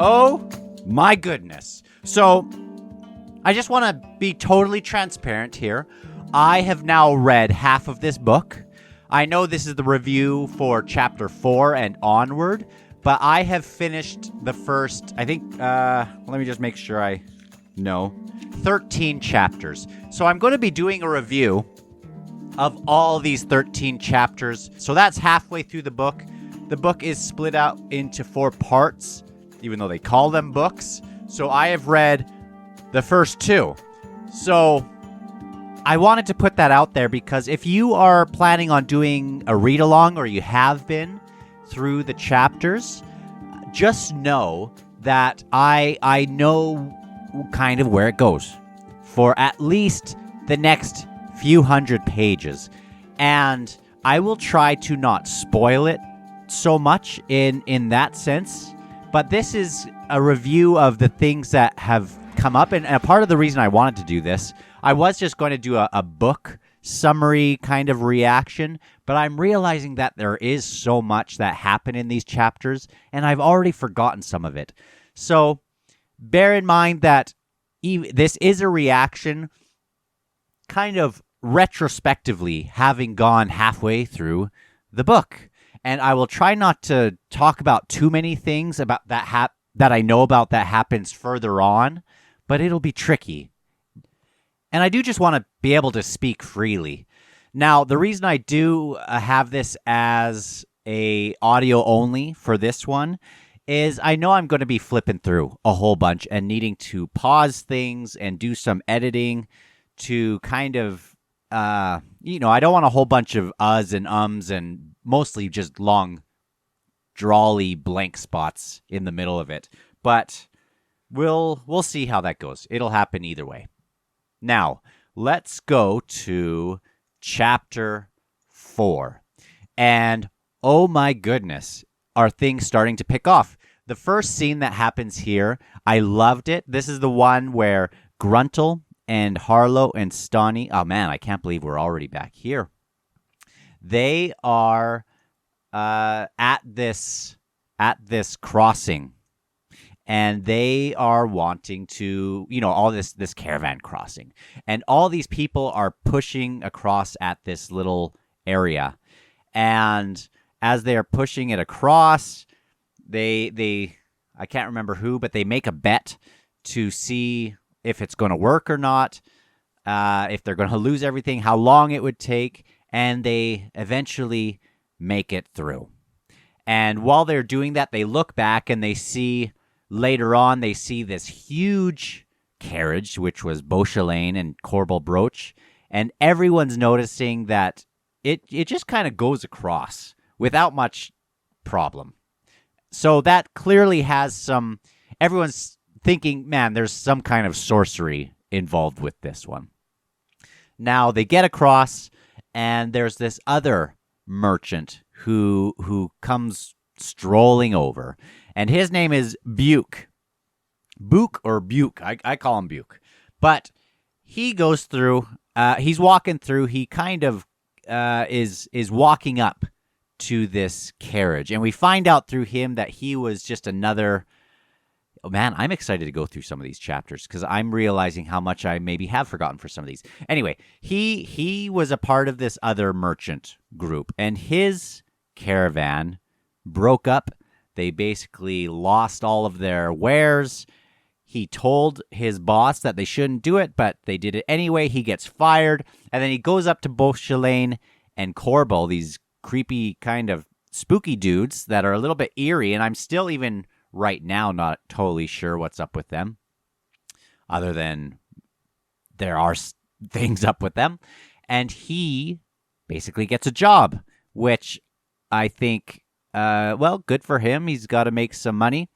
Oh my goodness. So I just want to be totally transparent here. I have now read half of this book. I know this is the review for chapter 4 and onward, but I have finished the first, I think, let me just make sure I know, 13 chapters. So I'm going to be doing a review of all these 13 chapters. So that's halfway through the book. The book is split out into 4 parts, even though they call them books. So I have read the first 2. So I wanted to put that out there because if you are planning on doing a read-along or you have been through the chapters, just know that I know kind of where it goes for at least the next few hundred pages. And I will try to not spoil it so much in that sense. But this is a review of the things that have come up. And a part of the reason I wanted to do this, I was just going to do a book summary kind of reaction, but I'm realizing that there is so much that happened in these chapters, and I've already forgotten some of it. So bear in mind that this is a reaction kind of retrospectively, having gone halfway through the book. And I will try not to talk about too many things about that I know about that happens further on, but it'll be tricky. And I do just want to be able to speak freely. Now, the reason I do have this as a audio only for this one is I know I'm going to be flipping through a whole bunch and needing to pause things and do some editing to kind of, I don't want a whole bunch of uhs and ums and mostly just long, drawly blank spots in the middle of it. But we'll see how that goes. It'll happen either way. Now, let's go to chapter 4. And oh my goodness, are things starting to pick off. The first scene that happens here, I loved it. This is the one where Gruntle and Harlow and Stani, oh man, I can't believe we're already back here. They are at this crossing, and they are wanting to, all this caravan crossing, and all these people are pushing across at this little area, and as they are pushing it across, they I can't remember who, but they make a bet to see if it's going to work or not, if they're going to lose everything, how long it would take, and they eventually make it through. And while they're doing that, they look back and they see, later on, they see this huge carriage, which was Beauchelain and Corbel Broach, and everyone's noticing that it just kind of goes across without much problem. So that clearly has everyone's thinking, man, there's some kind of sorcery involved with this one. Now they get across, and there's this other merchant who comes strolling over, and his name is Buke. Buke or Buke, I call him Buke. But he goes through, he's walking through, he kind of is walking up to this carriage, and we find out through him that he was just another. Oh man, I'm excited to go through some of these chapters because I'm realizing how much I maybe have forgotten for some of these. Anyway, he was a part of this other merchant group, and his caravan broke up. They basically lost all of their wares. He told his boss that they shouldn't do it, but they did it anyway. He gets fired, and then he goes up to Beauchelain and Corbel, these creepy kind of spooky dudes that are a little bit eerie, and I'm still even right now not totally sure what's up with them, other than there are things up with them. And he basically gets a job, which I think, good for him. He's got to make some money.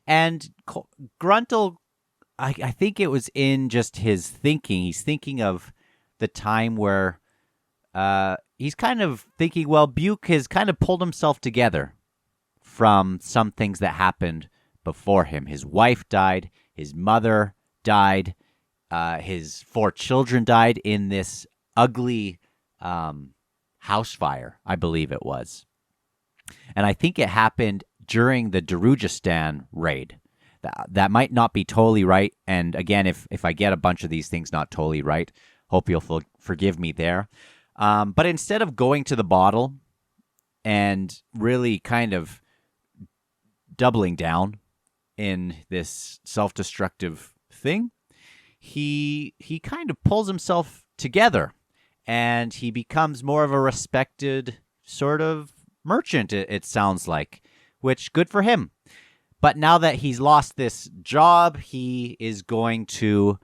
And Gruntle, I think it was in just his thinking. He's thinking of the time where he's kind of thinking, well, Buke has kind of pulled himself together from some things that happened before him. His wife died. His mother died. His 4 children died in this ugly house fire, I believe it was. And I think it happened during the Darujistan raid. That might not be totally right. And again, if I get a bunch of these things not totally right, hope you'll forgive me there. But instead of going to the bottle and really kind of doubling down in this self-destructive thing, he kind of pulls himself together, and he becomes more of a respected sort of merchant, it sounds like, which good for him. But now that he's lost this job, he is going to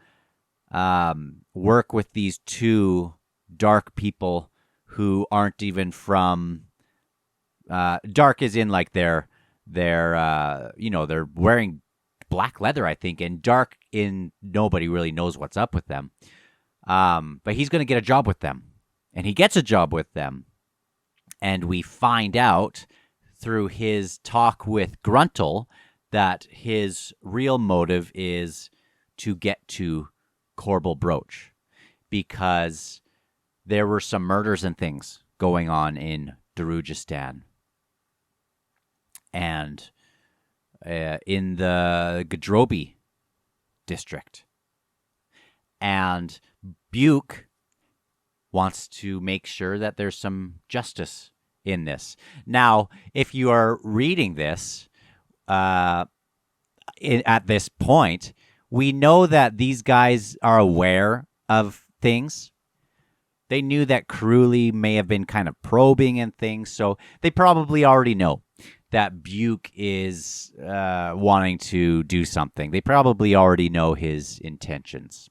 work with these two dark people who aren't even from dark is in like they're wearing black leather, I think, and dark in nobody really knows what's up with them. But he's going to get a job with them, and he gets a job with them. And we find out through his talk with Gruntle that his real motive is to get to Corbel Brooch, because there were some murders and things going on in Darujistan and in the Gadrobi district. And Buke wants to make sure that there's some justice in this. Now, if you are reading this at this point, we know that these guys are aware of things. They knew that Crowley may have been kind of probing and things, so they probably already know that Buke is wanting to do something. They probably already know his intentions.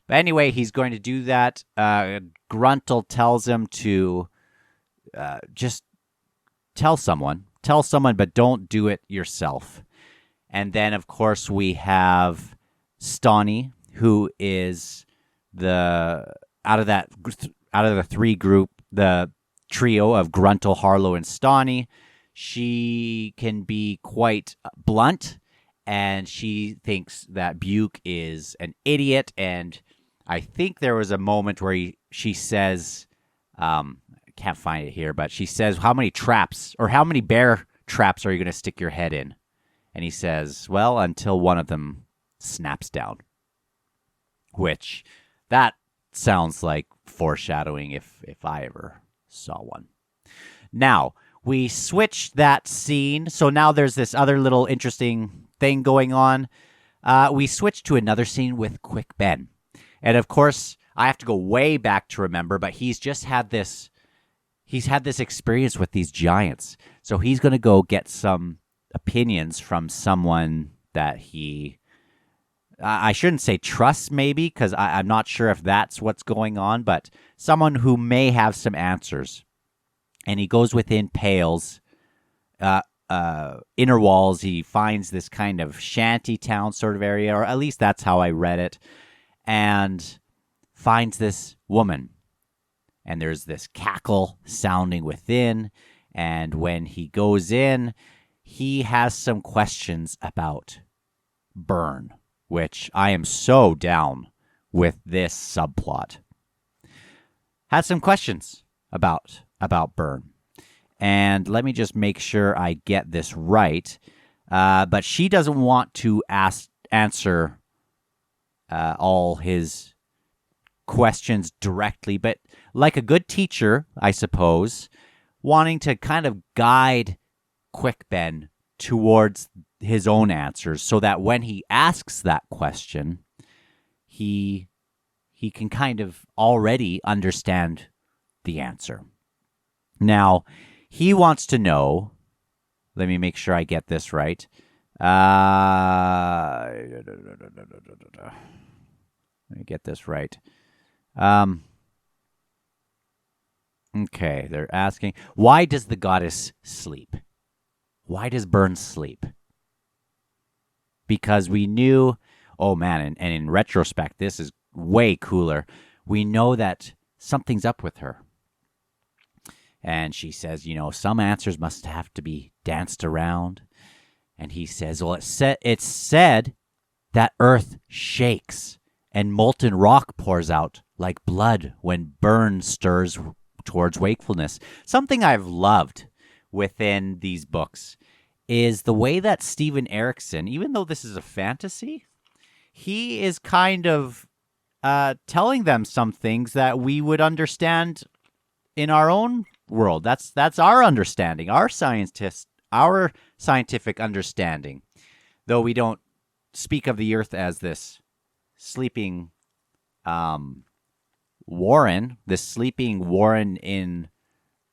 But anyway, he's going to do that. Gruntle tells him to just tell someone, but don't do it yourself. And then, of course, we have Stani, who is out of the the trio of Gruntle, Harlow, and Stani. She can be quite blunt, and she thinks that Buke is an idiot. And I think there was a moment where she says, I can't find it here, but she says, how many bear traps are you going to stick your head in? And he says, well, until one of them snaps down. Which, that sounds like foreshadowing if I ever saw one. Now, we switched that scene, so now there's this other little interesting thing going on. We switched to another scene with Quick Ben. And of course, I have to go way back to remember, but he's had this experience with these giants. So he's going to go get some opinions from someone that he, I shouldn't say trusts maybe, because I'm not sure if that's what's going on, but someone who may have some answers. And he goes within Pale's inner walls. He finds this kind of shanty town sort of area, or at least that's how I read it, and finds this woman. And there's this cackle sounding within. And when he goes in, he has some questions about Byrne, which I am so down with this subplot. Had some questions about Byrne. And let me just make sure I get this right. But she doesn't want to answer all his questions directly, but like a good teacher, I suppose, wanting to kind of guide Quick Ben towards his own answers so that when he asks that question, he can kind of already understand the answer. Now, he wants to know, let me make sure I get this right. Let me get this right. Okay, they're asking, why does the goddess sleep? Why does Byrne sleep? Because we knew, oh man, and in retrospect, this is way cooler. We know that something's up with her. And she says, some answers must have to be danced around. And he says, well, it's said that earth shakes and molten rock pours out like blood when Byrne stirs towards wakefulness. Something I've loved within these books is the way that Steven Erikson, even though this is a fantasy, he is kind of telling them some things that we would understand in our own world. That's our understanding, our scientific understanding. Though we don't speak of the Earth as this sleeping warren, this sleeping warren in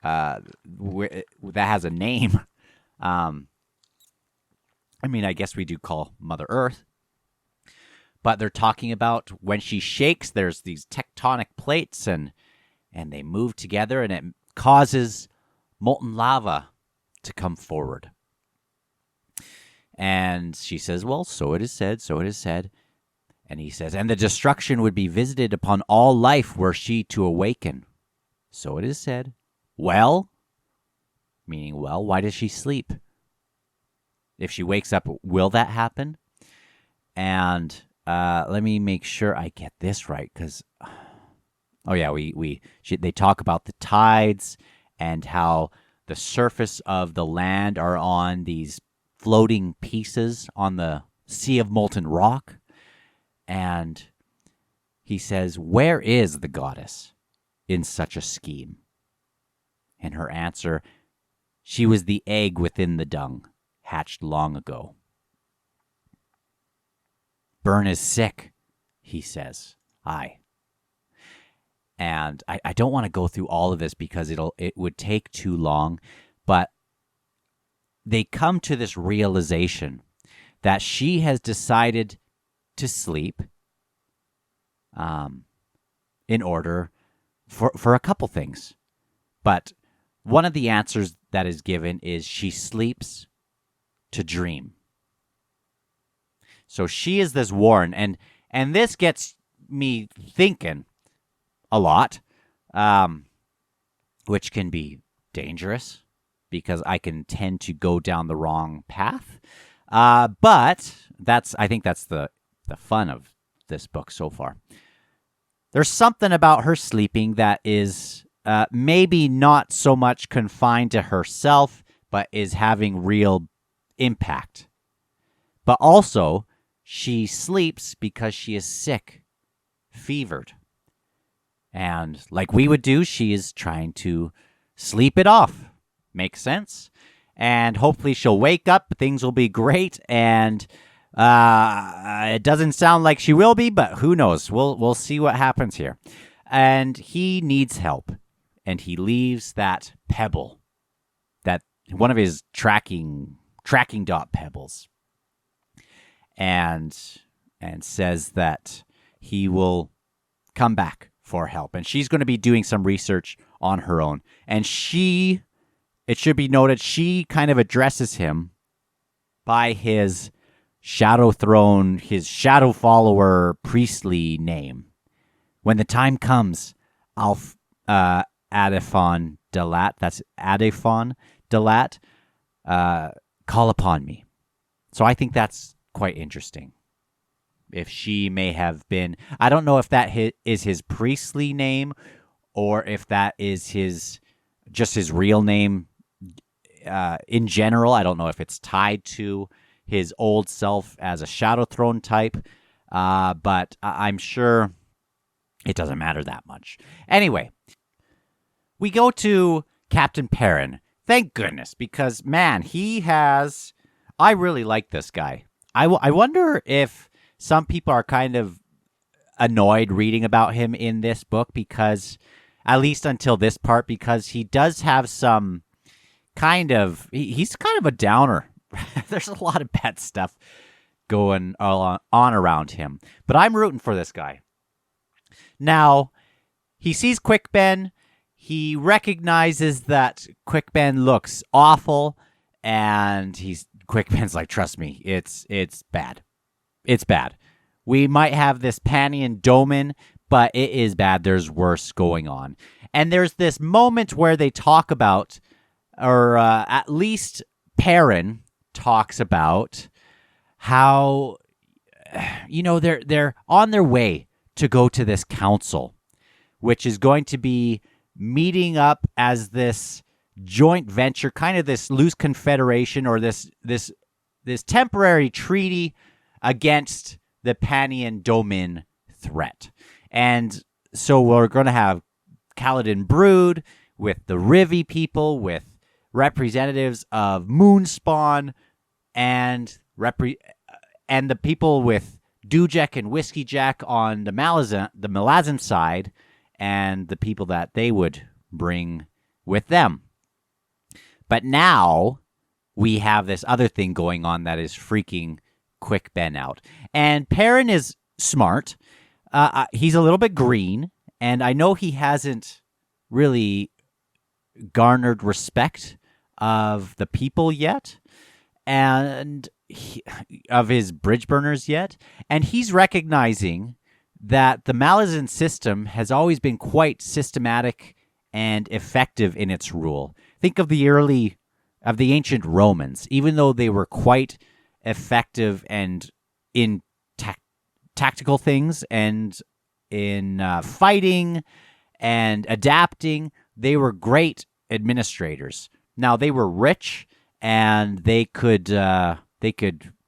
that has a name. I mean, I guess we do call Mother Earth. But they're talking about when she shakes, there's these tectonic plates and they move together and it causes molten lava to come forward. And she says, well, so it is said, so it is said. And he says, and the destruction would be visited upon all life were she to awaken. So it is said. Well, meaning, well, why does she sleep? If she wakes up, will that happen? And let me make sure I get this right, because, oh yeah, they talk about the tides and how the surface of the land are on these floating pieces on the sea of molten rock. And he says, where is the goddess in such a scheme? And her answer, she was the egg within the dung, hatched long ago. Byrne is sick, he says. Aye. And I don't want to go through all of this because it would take too long, but they come to this realization that she has decided to sleep in order for a couple things. But one of the answers that is given is she sleeps to dream. So she is this warren, and this gets me thinking a lot, which can be dangerous because I can tend to go down the wrong path. But I think that's the fun of this book so far. There's something about her sleeping that is maybe not so much confined to herself, but is having real impact. But also, she sleeps because she is sick, fevered. And like we would do, she is trying to sleep it off. Makes sense? And hopefully she'll wake up, things will be great, and it doesn't sound like she will be, but who knows? We'll see what happens here. And he needs help, and he leaves that pebble, that one of his tracking dot pebbles, and says that he will come back for help. And she's going to be doing some research on her own. And it should be noted, she kind of addresses him by his shadow throne, his shadow follower, priestly name. When the time comes, I'll Adifon Delat, that's Adifon Delat, call upon me. So I think that's quite interesting. If she may have been, I don't know if that is his priestly name or if that is just his real name in general. I don't know if it's tied to his old self as a Shadow Throne type, but I'm sure it doesn't matter that much. Anyway, we go to Captain Perrin. Thank goodness, because, man, I really like this guy. I wonder if some people are kind of annoyed reading about him in this book because, at least until this part, because he does have some he's kind of a downer. There's a lot of bad stuff going on around him. But I'm rooting for this guy. Now, he sees Quickben. He recognizes that Quickben looks awful, and Quickben's like, trust me, it's bad. It's bad. We might have this Panny and Doman, but it is bad. There's worse going on. And there's this moment where they talk about, or at least Perrin talks about how, they're on their way to go to this council, which is going to be meeting up as this joint venture, kind of this loose confederation, or this temporary treaty against the Panian Domin threat. And so we're going to have Kaladin Brood with the Rivi people, with representatives of Moonspawn, and the people with Dujek and Whiskey Jack on the Malazan side, and the people that they would bring with them. But now we have this other thing going on that is freaking Quick Ben out. And Perrin is smart. He's a little bit green, and I know he hasn't really garnered respect of the people yet, and of his bridge burners yet. And he's recognizing that the Malazan system has always been quite systematic and effective in its rule. Think of the ancient Romans. Even though they were quite effective and in tactical things and in fighting and adapting, they were great administrators. Now, they were rich, and they could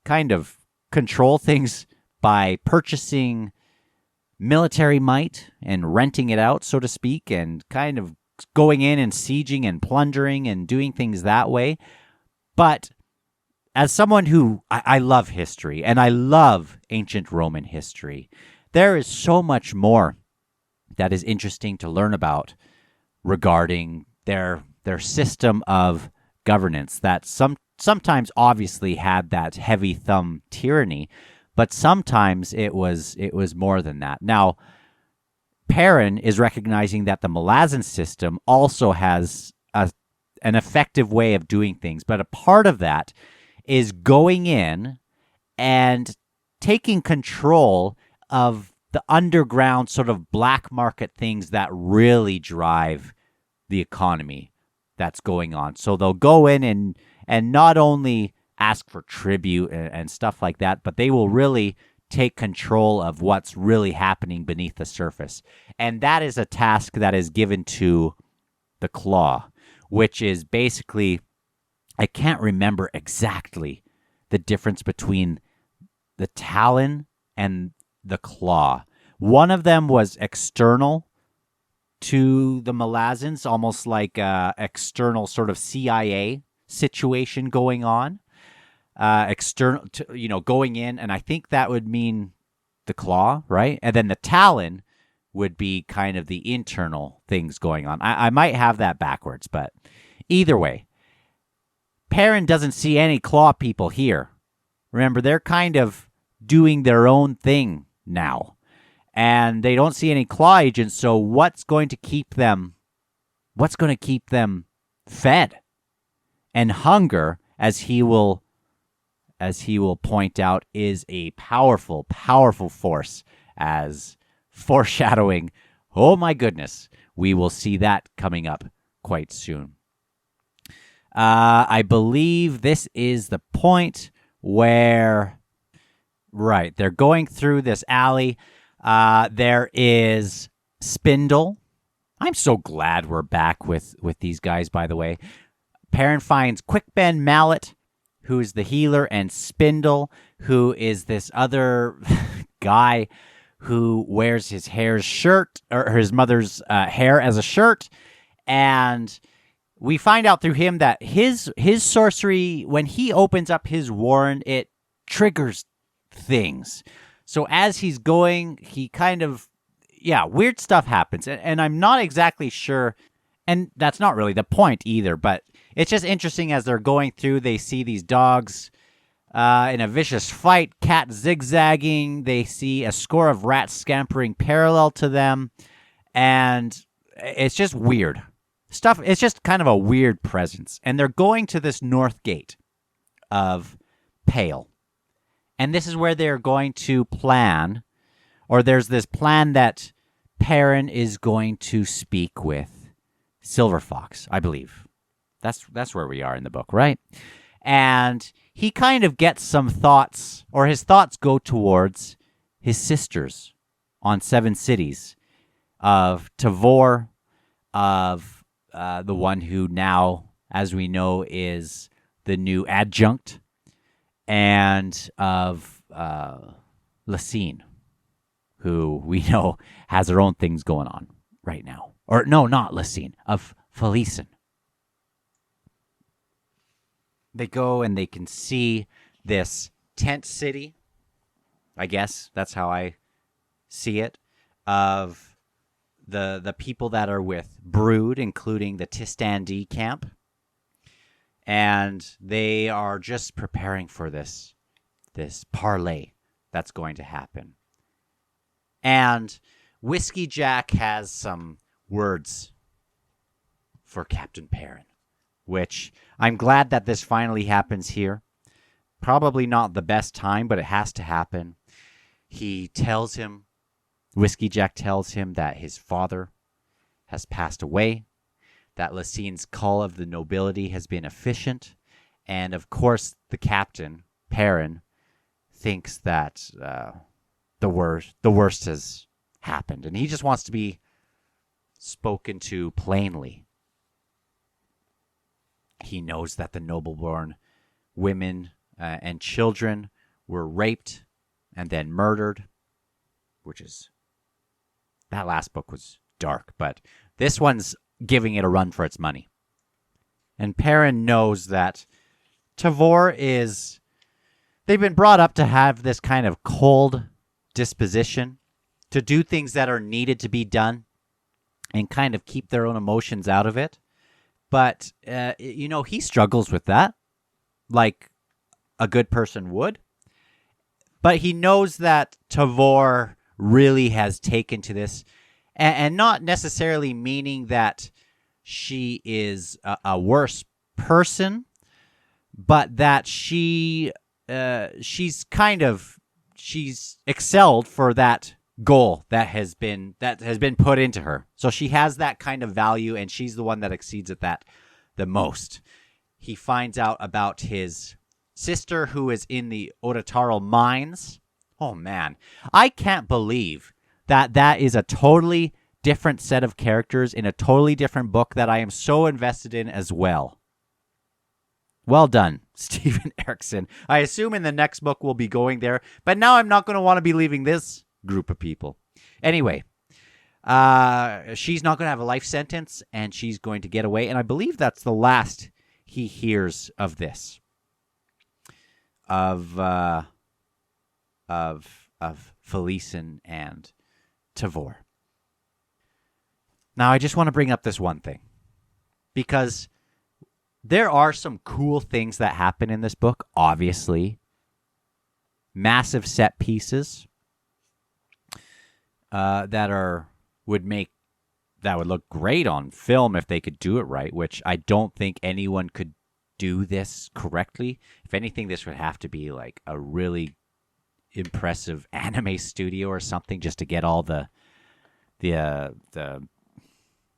kind of control things by purchasing military might and renting it out, so to speak, and kind of going in and sieging and plundering and doing things that way. But as someone who, I love history, and I love ancient Roman history, there is so much more that is interesting to learn about regarding their system of governance that sometimes obviously had that heavy thumb tyranny, but sometimes it was more than that. Now, Perrin is recognizing that the Malazan system also has an effective way of doing things, but a part of that is going in and taking control of the underground sort of black market things that really drive the economy that's going on. So they'll go in and not only ask for tribute and stuff like that, but they will really take control of what's really happening beneath the surface. And that is a task that is given to the Claw, which is basically, I can't remember exactly the difference between the Talon and the Claw. One of them was external to the Malazans, almost like a external sort of CIA situation going on. External, going in, and I think that would mean the Claw, right? And then the Talon would be kind of the internal things going on. I might have that backwards, but either way, Perrin doesn't see any Claw people here. Remember, they're kind of doing their own thing now, and they don't see any Claw agents. So what's going to keep them fed? And hunger, as he will point out, is a powerful, powerful force, as foreshadowing, oh my goodness, we will see that coming up quite soon. I believe this is the point where, right, they're going through this alley. There is Spindle. I'm so glad we're back with these guys, by the way. Perrin finds Quick Ben Mallet, who's the healer, and Spindle, who is this other guy who wears his his mother's hair as a shirt. And we find out through him that his sorcery, when he opens up his warren, it triggers things. So as he's going, he kind of, weird stuff happens. And I'm not exactly sure, and that's not really the point either, but it's just interesting as they're going through, they see these dogs in a vicious fight, cat zigzagging. They see a score of rats scampering parallel to them. And it's just weird stuff. It's just kind of a weird presence. And they're going to this north gate of Pale. And this is where they're going to plan, or there's this plan that Perrin is going to speak with Silver Fox, I believe. That's where we are in the book, right? And he kind of gets some thoughts, or his thoughts go towards his sisters on 7 cities of Tavor, of the one who now, as we know, is the new adjunct, and of Lacine, who we know has her own things going on right now. Or no, not Lacine, of Felicin. They go and they can see this tent city, I guess that's how I see it, of the people that are with Brood, including the Tistandi camp. And they are just preparing for this parlay that's going to happen. And Whiskey Jack has some words for Captain Perrin, which I'm glad that this finally happens here. Probably not the best time, but it has to happen. Whiskey Jack tells him that his father has passed away, that Lacine's call of the nobility has been efficient, and of course the captain, Perrin, thinks that the worst has happened, and he just wants to be spoken to plainly. He knows that the noble-born women and children were raped and then murdered, that last book was dark, but this one's giving it a run for its money. And Perrin knows that Tavor they've been brought up to have this kind of cold disposition, to do things that are needed to be done and kind of keep their own emotions out of it. But, he struggles with that, like a good person would. But he knows that Tavor really has taken to this, and not necessarily meaning that she is a worse person, but that she's excelled for that goal that has been put into her. So she has that kind of value, and she's the one that exceeds at that the most. He finds out about his sister, who is in the Otataral mines. Oh man, I can't believe that is a totally different set of characters in a totally different book that I am so invested in as well. Well done, Steven Erikson. I assume in the next book we'll be going there, but now I'm not going to want to be leaving this group of people. Anyway, she's not going to have a life sentence, and she's going to get away, and I believe that's the last he hears of this. Of Felicin and Tavor. Now, I just want to bring up this one thing, because there are some cool things that happen in this book, obviously. Massive set pieces that would look great on film if they could do it right, which I don't think anyone could do this correctly. If anything, this would have to be like a really impressive anime studio or something, just to get all the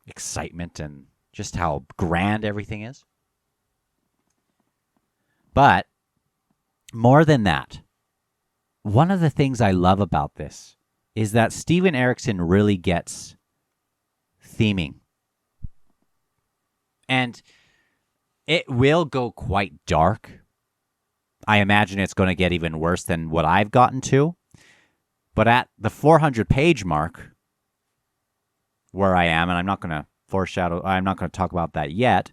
excitement and just how grand everything is. But more than that, one of the things I love about this is that Steven Erikson really gets theming. And it will go quite dark. I imagine it's going to get even worse than what I've gotten to. But at the 400-page mark, where I am, and I'm not going to talk about that yet,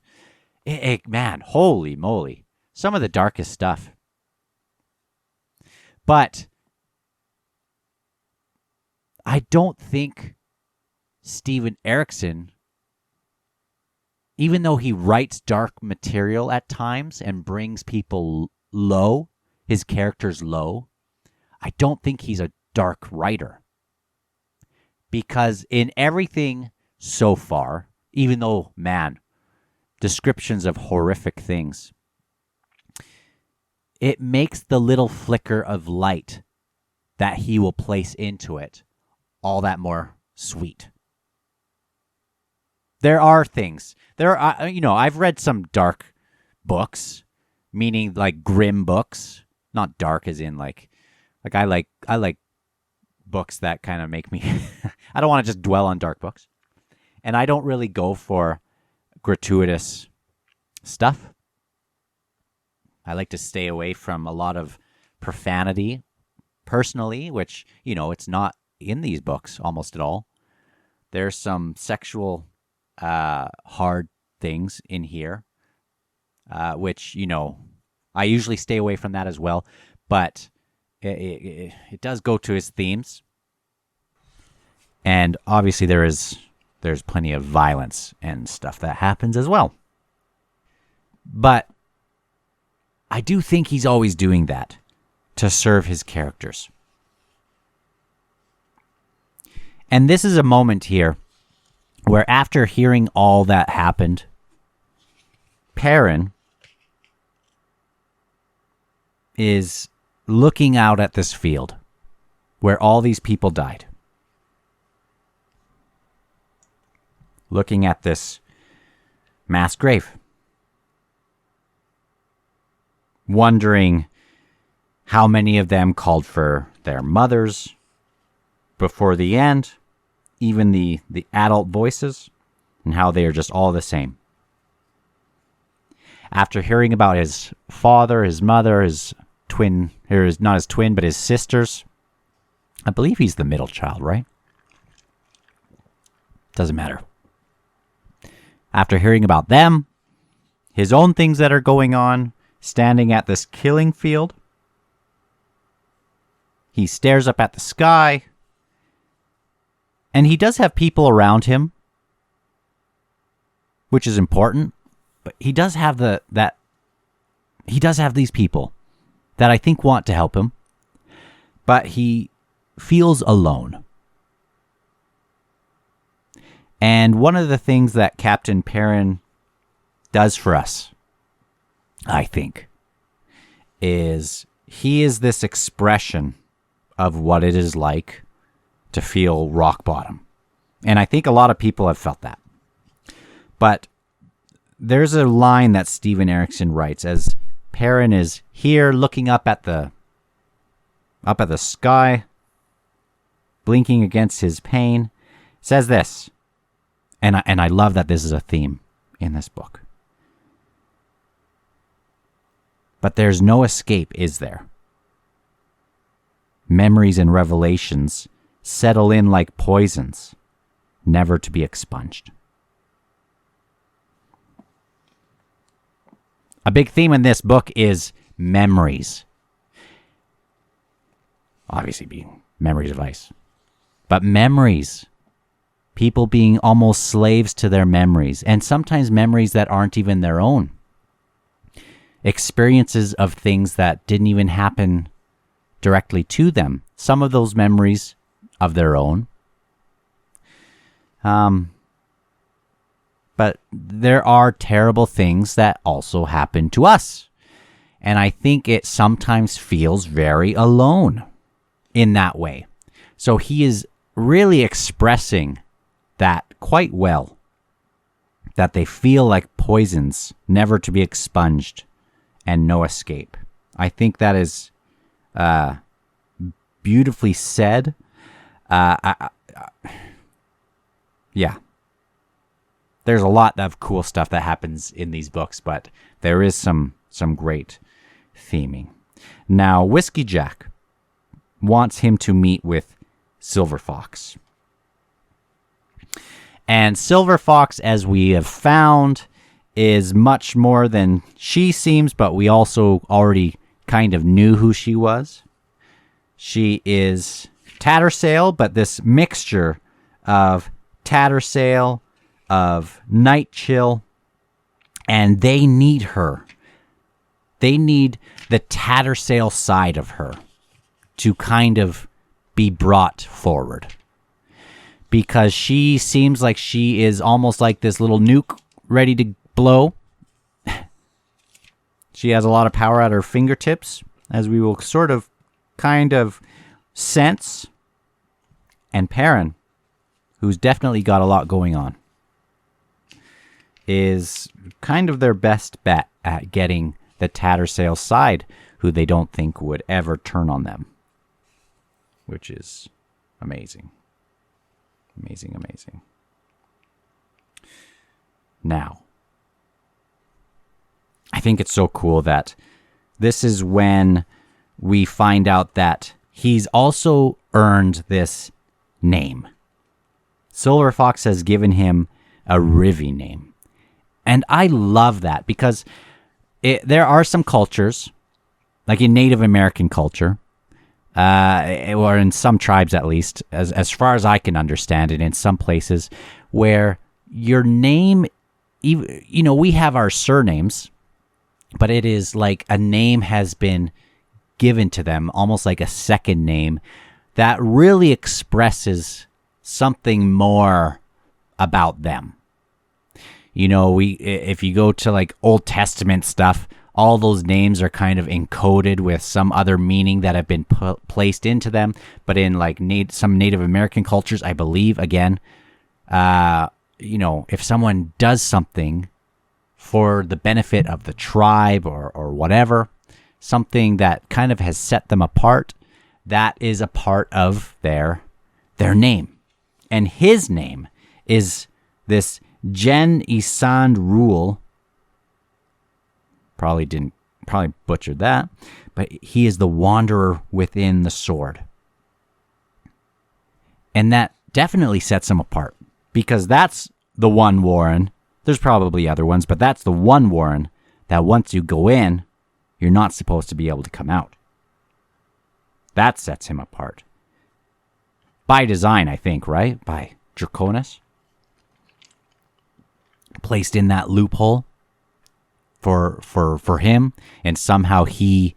man, holy moly, some of the darkest stuff. But I don't think Steven Erikson, even though he writes dark material at times and brings people low, his characters low, I don't think he's a dark writer. Because in everything so far, even though, man, descriptions of horrific things, it makes the little flicker of light that he will place into it all that more sweet. There are things. I've read some dark books, meaning like grim books, not dark as in like I like books that kind of make me I don't want to just dwell on dark books. And I don't really go for gratuitous stuff. I like to stay away from a lot of profanity personally, which, it's not in these books almost at all. There's some sexual hard things in here, which, I usually stay away from that as well. But it does go to his themes. And obviously there's plenty of violence and stuff that happens as well. But I do think he's always doing that to serve his characters. And this is a moment here where, after hearing all that happened, Perrin is looking out at this field where all these people died. Looking at this mass grave. Wondering how many of them called for their mothers before the end, even the adult voices, and how they are just all the same. After hearing about his father, his mother, his twin, not his twin, but his sisters, I believe he's the middle child, right? Doesn't matter. After hearing about them, his own things that are going on, standing at this killing field, he stares up at the sky, and he does have people around him, which is important, but he does have these people that I think want to help him, but he feels alone. And one of the things that Captain Perrin does for us, I think, is he is this expression of what it is like to feel rock bottom. And I think a lot of people have felt that. But there's a line that Steven Erikson writes as Perrin is here looking up at the sky, blinking against his pain. It says this, and I love that this is a theme in this book. But there's no escape, is there? Memories and revelations settle in like poisons, never to be expunged. A big theme in this book is memories. Obviously being memories of ice. But memories. People being almost slaves to their memories. And sometimes memories that aren't even their own. Experiences of things that didn't even happen directly to them. Some of those memories of their own. But there are terrible things that also happen to us. And I think it sometimes feels very alone in that way. So he is really expressing that quite well. That they feel like poisons, never to be expunged, and no escape. I think that is beautifully said. Yeah. There's a lot of cool stuff that happens in these books, but there is some great theming. Now, Whiskey Jack wants him to meet with Silver Fox. And Silver Fox, as we have found, is much more than she seems, but we also already kind of knew who she was. She is Tattersail, but this mixture of Tattersail, of Night Chill, and they need her. They need the Tattersail side of her to kind of be brought forward. Because she seems like she is almost like this little nuke ready to blow. She has a lot of power at her fingertips, as we will sort of kind of sense. And Perrin, who's definitely got a lot going on, is kind of their best bet at getting the Tattersail side, who they don't think would ever turn on them. Which is amazing. Amazing, amazing. Now, I think it's so cool that this is when we find out that he's also earned this name. Silver Fox has given him a Rivi name. And I love that because there are some cultures, like in Native American culture, or in some tribes at least, as far as I can understand it, in some places, where your name, we have our surnames, but it is like a name has been given to them, almost like a second name, that really expresses something more about them. If you go to like Old Testament stuff, all those names are kind of encoded with some other meaning that have been placed into them. But in like some Native American cultures, I believe, again, if someone does something for the benefit of the tribe or whatever, something that kind of has set them apart, that is a part of their name. And his name is this Jen Isand Rule. Probably butchered that, but he is the wanderer within the sword. And that definitely sets him apart, because that's the one Warren. There's probably other ones, but that's the one Warren that once you go in, you're not supposed to be able to come out. That sets him apart. By design, I think, right? By Draconis. Placed in that loophole for him, and somehow he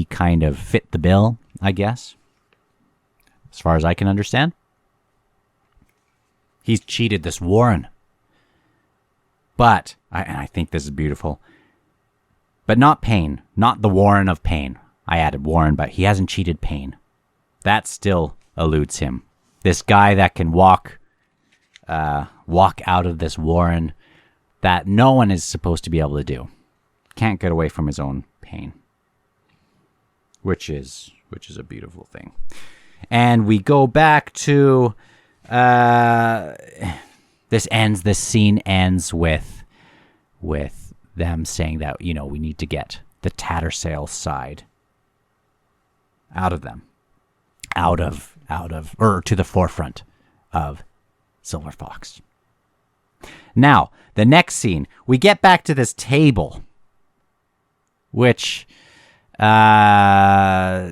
kind of fit the bill, I guess. As far as I can understand. He's cheated this Warren. But, I think this is beautiful, but not Pain. Not the Warren of Pain. I added Warren, but he hasn't cheated Pain. That still eludes him. This guy that can walk out of this Warren that no one is supposed to be able to do. Can't get away from his own pain. Which is a beautiful thing. And we go back to this scene ends with them saying that, we need to get the Tattersail side out of them. Or to the forefront of Silver Fox. Now, the next scene, we get back to this table, which I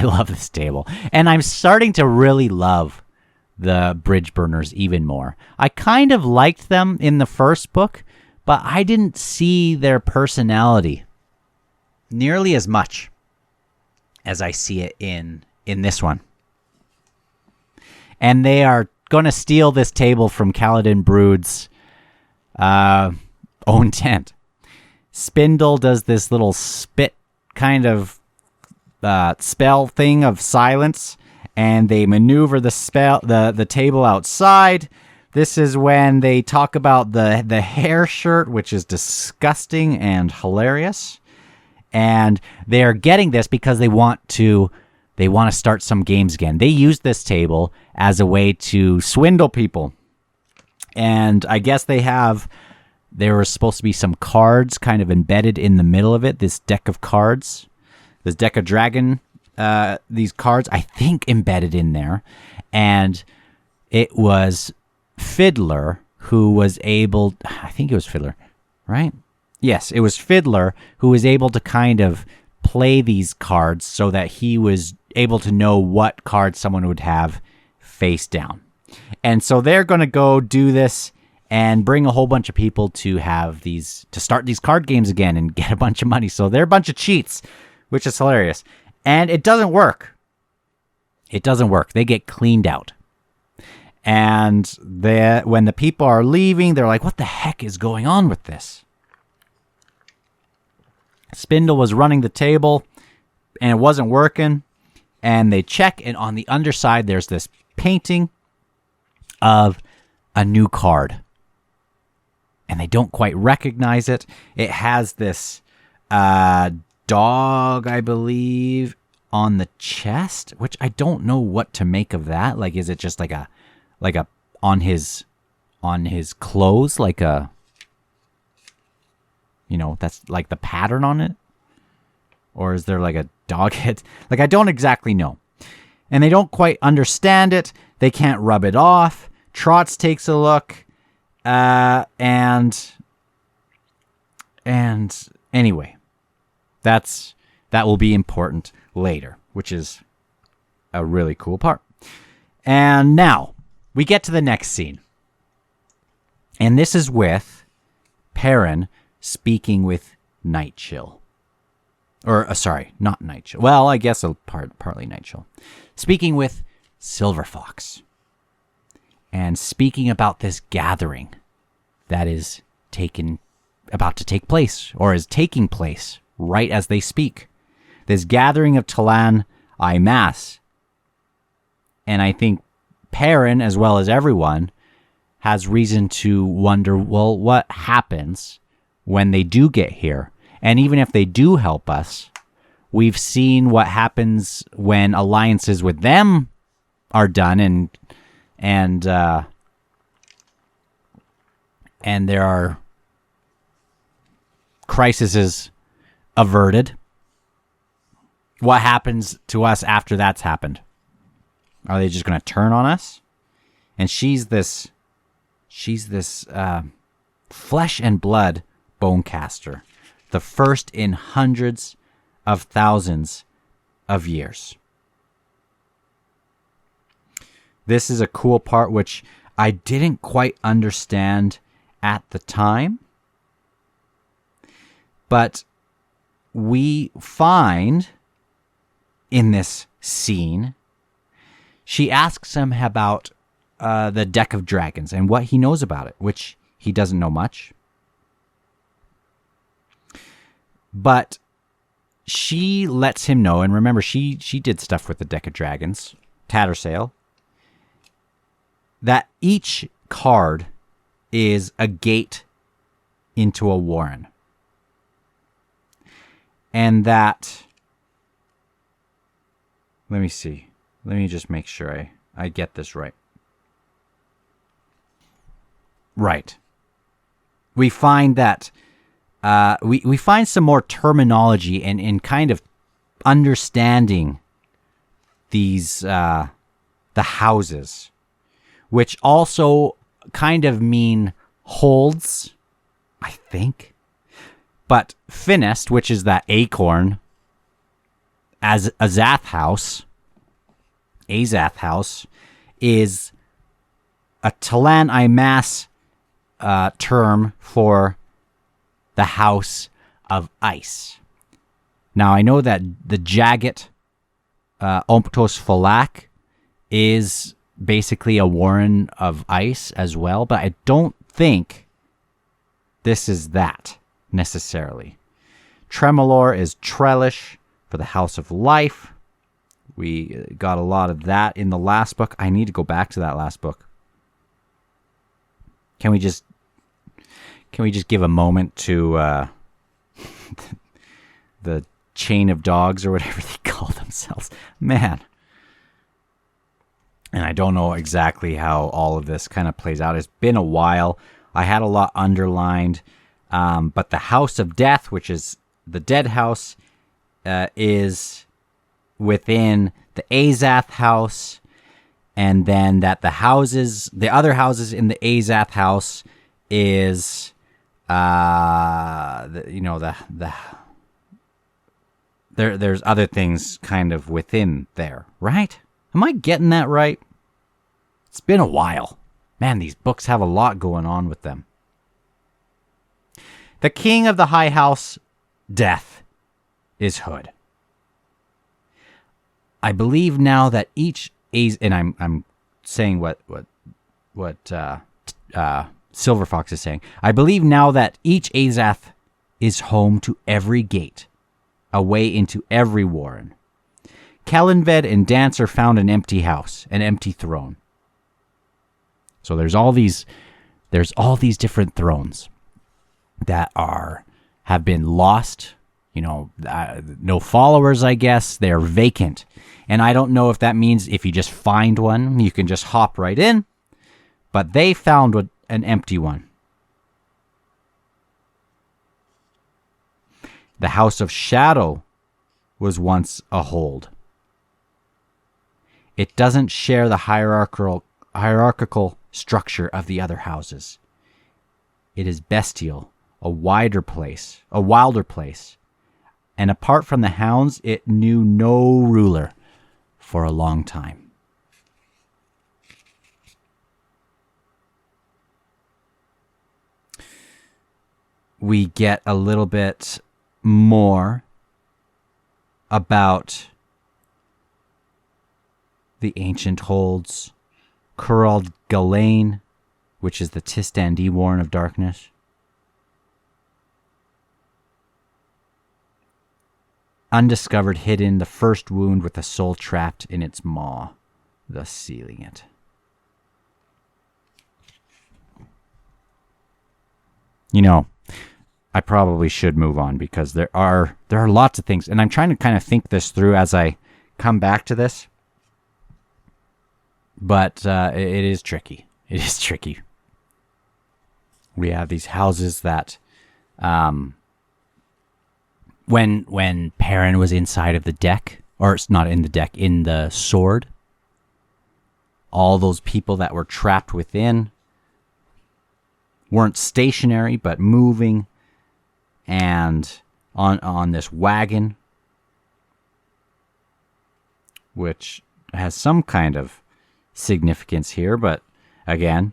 love this table. And I'm starting to really love the Bridge Burners even more. I kind of liked them in the first book, but I didn't see their personality nearly as much as I see it in this one. And they are going to steal this table from Kaladin Brood's own tent. Spindle does this little spit kind of spell thing of silence, and they maneuver the table outside. This is when they talk about the hair shirt, which is disgusting and hilarious. And they are getting this because they want to start some games again. They use this table as a way to swindle people. And I guess there were supposed to be some cards kind of embedded in the middle of it. This deck of cards, this deck of dragon, these cards, I think, embedded in there. And it was Fiddler who was able, I think it was Fiddler, right? Yes, it was Fiddler who was able to kind of play these cards so that he was able to know what card someone would have face down. And so they're going to go do this and bring a whole bunch of people to start these card games again and get a bunch of money. So they're a bunch of cheats, which is hilarious. And it doesn't work. It doesn't work. They get cleaned out. And when the people are leaving, they're like, what the heck is going on with this? Spindle was running the table, and it wasn't working. And they check, and on the underside, there's this painting of a new card. And they don't quite recognize it. It has this dog, I believe, on the chest, which I don't know what to make of that. Like, is it just like a on his clothes, like a That's like the pattern on it? Or is there like a dog head? Like, I don't exactly know. And they don't quite understand it. They can't rub it off. Trots takes a look. And anyway, that will be important later, which is a really cool part. And now we get to the next scene. And this is with Perrin speaking with Nightchill. Or, sorry, not Nightchill. Well, I guess partly Nightchill. Speaking with Silver Fox. And speaking about this gathering that is about to take place, or is taking place right as they speak. This gathering of Talan Imas. And I think Perrin, as well as everyone, has reason to wonder, well, what happens when they do get here? And even if they do help us, we've seen what happens when alliances with them are done and there are crises averted. What happens to us after that's happened? Are they just going to turn on us? And she's this flesh and blood bonecaster, the first in hundreds of thousands of years. This is a cool part which I didn't quite understand at the time. But we find in this scene, she asks him about the deck of dragons and what he knows about it, which he doesn't know much. But she lets him know, and remember, she did stuff with the deck of dragons, Tattersail, that each card is a gate into a warren. And that, let me see. Let me just make sure I get this right. Right. We find that we find some more terminology in kind of understanding these the houses, which also kind of mean holds, I think. But Finnest, which is that acorn, as Azath house, is a Talan Imas term for the house of ice. Now, I know that the Jagged Omptos Falak is basically a warren of ice as well, but I don't think this is that necessarily. Tremolor is Trellish for the house of life. We got a lot of that in the last book. I need to go back to that last book. Can we just give a moment to the chain of dogs or whatever they call themselves? Man. And I don't know exactly how all of this kind of plays out. It's been a while. I had a lot underlined. But the House of Death, which is the Dead House, is within the Azath House. And then that the other houses in the Azath House is, there's other things kind of within there, right? Am I getting that right? It's been a while. Man, these books have a lot going on with them. The king of the High House, Death, is Hood. I believe now that each and I'm saying what Silver Fox is saying. I believe now that each Azath is home to every gate, a way into every warren. Kellanved and Dancer found an empty house, an empty throne. So there's all these different thrones that have been lost. No followers, I guess. They're vacant. And I don't know if that means if you just find one, you can just hop right in. But they found an empty one. The House of Shadow was once a hold. It doesn't share the hierarchical structure of the other houses. It is bestial, a wilder place. And apart from the hounds, it knew no ruler for a long time. We get a little bit more about the ancient holds, Curald Galain, which is the Tistandi Warren of Darkness. Undiscovered, hidden, the first wound with a soul trapped in its maw, thus sealing it. You know, I probably should move on because there are lots of things, and I'm trying to kind of think this through as I come back to this. But it is tricky. It is tricky. We have these houses that, when Perrin was inside of the deck, or it's not in the deck, in the sword, all those people that were trapped within weren't stationary but moving, and on this wagon, which has some kind of significance here, but again,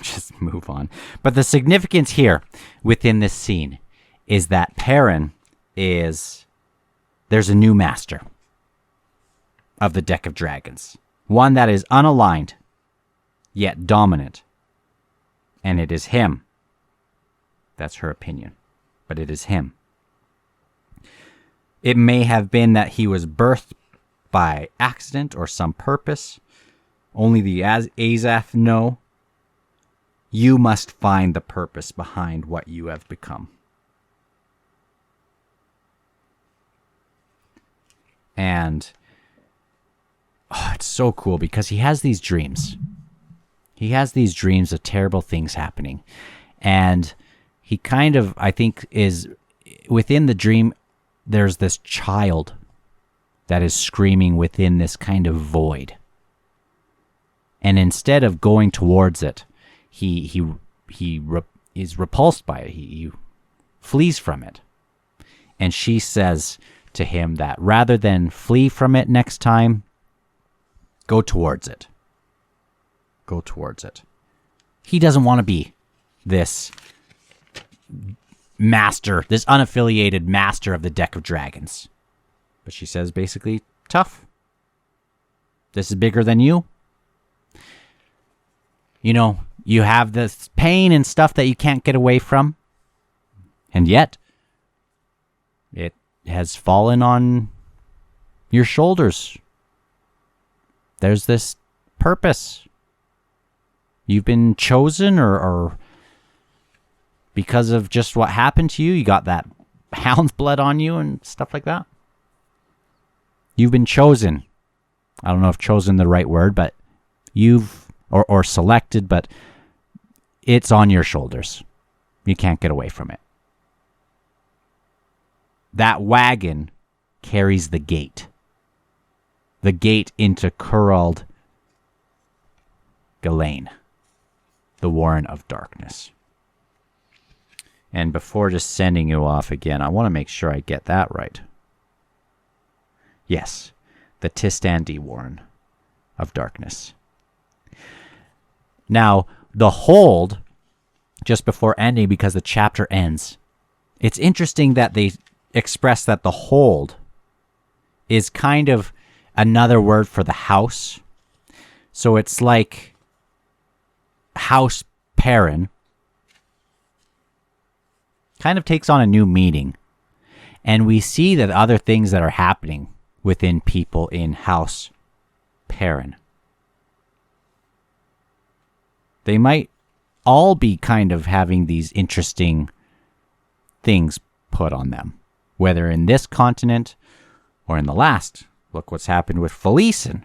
just move on. But the significance here within this scene is that Perrin there's a new master of the deck of dragons, one that is unaligned yet dominant, and it is him. That's her opinion, but it is him. It may have been that he was birthed by accident or some purpose. Only the Azaf know. You must find the purpose behind what you have become. And it's so cool because he has these dreams. He has these dreams of terrible things happening. And he kind of, I think, is within the dream, there's this child that is screaming within this kind of void. And instead of going towards it, he is repulsed by it. He flees from it. And she says to him that rather than flee from it next time, go towards it. Go towards it. He doesn't want to be this master, this unaffiliated master of the deck of dragons. But she says basically, tough. This is bigger than you. You know, you have this pain and stuff that you can't get away from. And yet, it has fallen on your shoulders. There's this purpose. You've been chosen, or because of just what happened to you, you got that hound's blood on you and stuff like that. You've been chosen. I don't know if chosen the right word, but you've, or selected, but it's on your shoulders. You can't get away from it. That wagon carries the gate. The gate into Curald Galain, the Warren of Darkness. And before just sending you off again, I want to make sure I get that right. Yes, the Tistandi Warren of Darkness. Now, the hold, just before ending, because the chapter ends, it's interesting that they express that the hold is kind of another word for the house. So it's like House Perrin kind of takes on a new meaning. And we see that other things that are happening within people in House Perrin. They might all be kind of having these interesting things put on them. Whether in this continent or in the last. Look what's happened with Felicen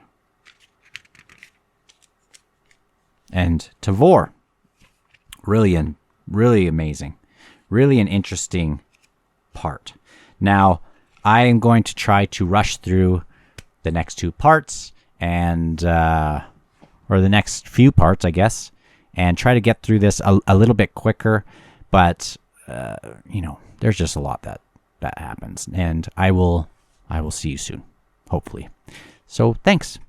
and Tavor. Really amazing. Really an interesting part. Now, I am going to try to rush through the next two parts and, or the next few parts, I guess, and try to get through this a little bit quicker. But, there's just a lot that happens, and I will see you soon, hopefully. So thanks.